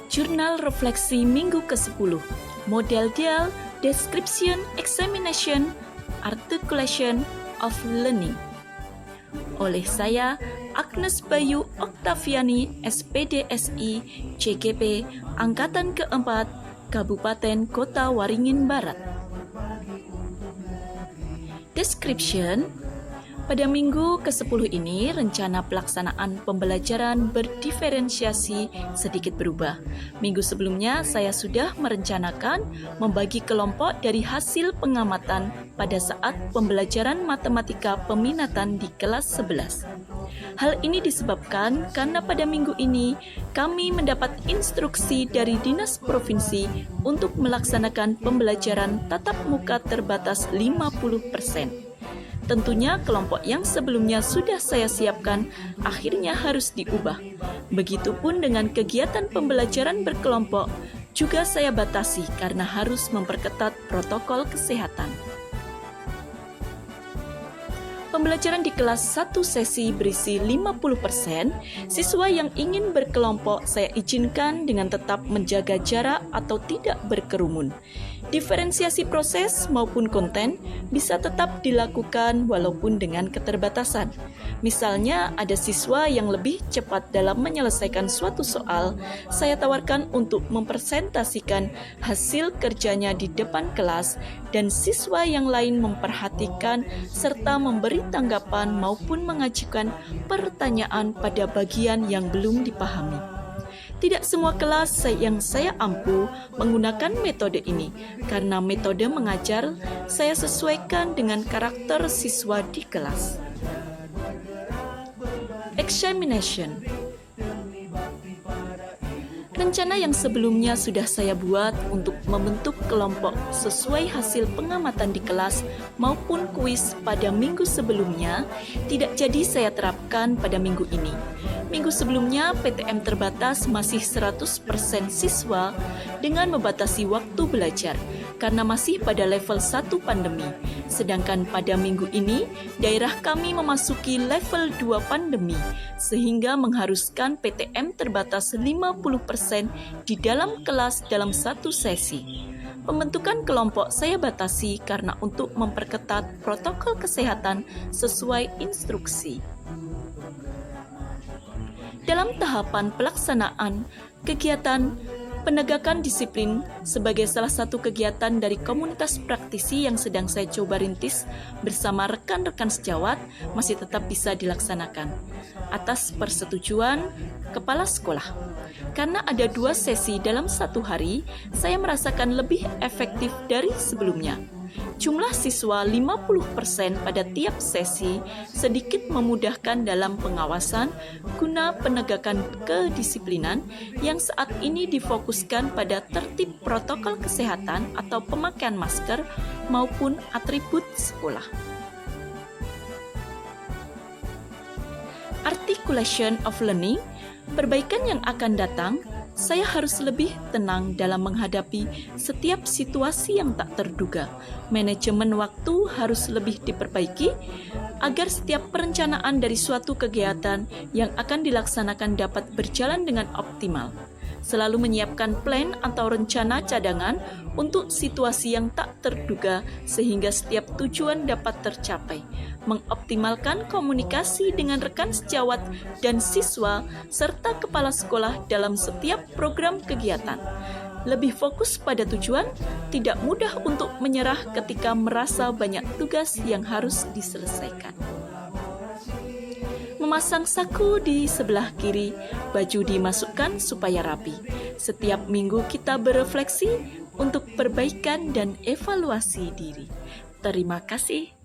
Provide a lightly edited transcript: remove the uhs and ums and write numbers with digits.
Jurnal Refleksi Minggu ke-10, Model Dial, Description, Examination, Articulation of Learning. Oleh saya, Agnes Bayu Oktaviani, SPDSI, CGP, Angkatan ke-4, Kabupaten Kota Waringin Barat. Description. Pada minggu ke-10 ini, rencana pelaksanaan pembelajaran berdiferensiasi sedikit berubah. Minggu sebelumnya, saya sudah merencanakan membagi kelompok dari hasil pengamatan pada saat pembelajaran matematika peminatan di kelas 11. Hal ini disebabkan karena pada minggu ini, kami mendapat instruksi dari Dinas Provinsi untuk melaksanakan pembelajaran tatap muka terbatas 50%. Tentunya kelompok yang sebelumnya sudah saya siapkan akhirnya harus diubah. Begitupun dengan kegiatan pembelajaran berkelompok juga saya batasi karena harus memperketat protokol kesehatan. Pembelajaran di kelas 1 sesi berisi 50%, siswa yang ingin berkelompok saya izinkan dengan tetap menjaga jarak atau tidak berkerumun. Diferensiasi proses maupun konten bisa tetap dilakukan walaupun dengan keterbatasan. Misalnya ada siswa yang lebih cepat dalam menyelesaikan suatu soal, saya tawarkan untuk mempresentasikan hasil kerjanya di depan kelas dan siswa yang lain memperhatikan serta memberi tanggapan maupun mengajukan pertanyaan pada bagian yang belum dipahami. Tidak semua kelas yang saya ampu menggunakan metode ini, karena metode mengajar saya sesuaikan dengan karakter siswa di kelas. Examination. Rencana yang sebelumnya sudah saya buat untuk membentuk kelompok sesuai hasil pengamatan di kelas maupun kuis pada minggu sebelumnya tidak jadi saya terapkan pada minggu ini. Minggu sebelumnya PTM terbatas masih 100% siswa dengan membatasi waktu belajar karena masih pada level 1 pandemi. Sedangkan pada minggu ini daerah kami memasuki level 2 pandemi sehingga mengharuskan PTM terbatas 50% di dalam kelas dalam satu sesi. Pembentukan kelompok saya batasi karena untuk memperketat protokol kesehatan sesuai instruksi. Dalam tahapan pelaksanaan kegiatan penegakan disiplin sebagai salah satu kegiatan dari komunitas praktisi yang sedang saya coba rintis bersama rekan-rekan sejawat masih tetap bisa dilaksanakan atas persetujuan kepala sekolah. Karena ada 2 sesi dalam satu hari, saya merasakan lebih efektif dari sebelumnya. Jumlah siswa 50% pada tiap sesi sedikit memudahkan dalam pengawasan guna penegakan kedisiplinan yang saat ini difokuskan pada tertib protokol kesehatan atau pemakaian masker maupun atribut sekolah. Articulation of learning. Perbaikan yang akan datang, saya harus lebih tenang dalam menghadapi setiap situasi yang tak terduga. Manajemen waktu harus lebih diperbaiki agar setiap perencanaan dari suatu kegiatan yang akan dilaksanakan dapat berjalan dengan optimal. Selalu menyiapkan plan atau rencana cadangan untuk situasi yang tak terduga sehingga setiap tujuan dapat tercapai. Mengoptimalkan komunikasi dengan rekan sejawat dan siswa serta kepala sekolah dalam setiap program kegiatan. Lebih fokus pada tujuan, tidak mudah untuk menyerah ketika merasa banyak tugas yang harus diselesaikan. Memasang saku di sebelah kiri, baju dimasukkan supaya rapi. Setiap minggu kita berefleksi untuk perbaikan dan evaluasi diri. Terima kasih.